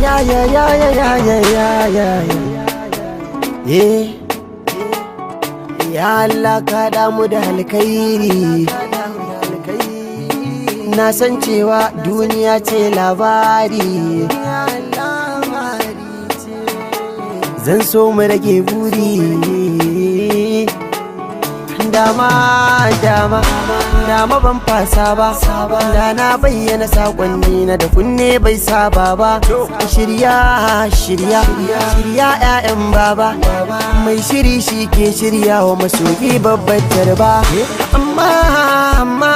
ya ya ya ya ya ya ya ya ya Allah ka damu da alkhairi. Na san cewa duniya ce labari, zan so mu rage buri. Dama ban fasa ba, da na bayyana sakonni na da kunne bai saba ba. Shirya ƴaƴan baba, mai shiri shi ke shirya wa masoyi babbar tarba. Amma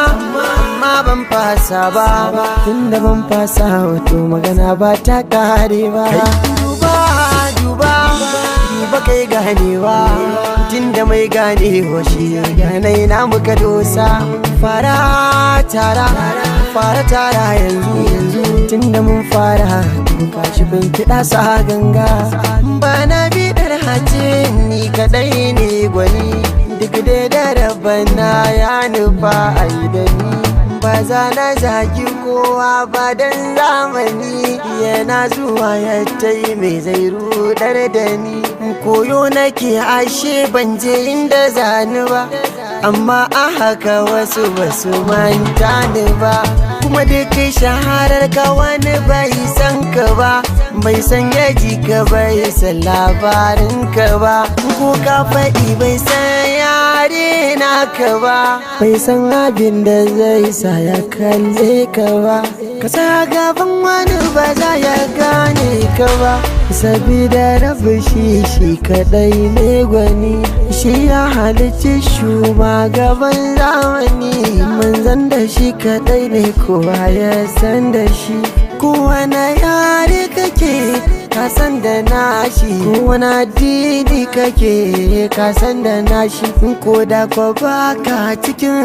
ban fasa ba, tunda ban fasa wato magana ba ta kare ba. Duba kai ganewa, tunda mai ganewa shi yanayi na muka dosa. Fara tara yanzu tunda mun fara kashi bin kiɗa sa ganga. Bana bidar hace ni kadai ne gwani, duk da rabana ya nufa aidani. Ba za na zagi kowa ba dan zamani yana zuwa ya tai mai zai rudar da ni. Koyo nake ashe ban je inda zani ba, amma a haka wasu basu manta ni ba. Kuma duk shaharar ka wani bai san ka ba, bai san yaji ka bai san labarin ka ba. Ko ka faɗi bai san yare naka ba, bai san abin da zai sa ya kalle ka ba. Ka sa gaban wani ba za ya gane ka ba, sabida rabu shi kadai ne gwani. Shi ya halicci shugaban zamani, manzan da shi kadai ne kowa ya san da shi. Kowane yare kake ka san da nashi, kowane addini kake ka san da nashi. Ko da kwa baka cikin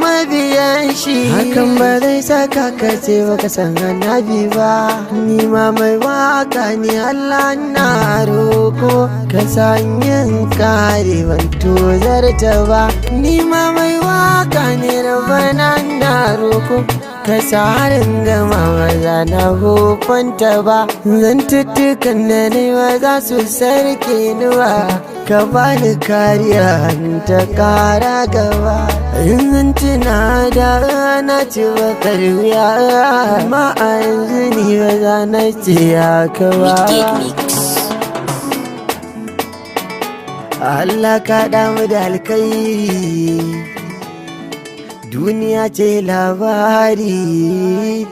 mabiyan shi, hakan ba zai saka ka ce baka san annabi ba. Ni ma mai waka ni Allah na roko, ka san yin kare ban tozarta ba. Ni ma mai waka ni rabana na roko, ka sa harin gama maza na hufanta ba. Zantuttukan da ne ba za su sarke ni ba, ka bani kariya ta kara gaba. In tuna da na ci bakar wuya, amma a yanzu ni ba za na ce haka ba. Allah ka damu da alkhairi, duniya ce labari.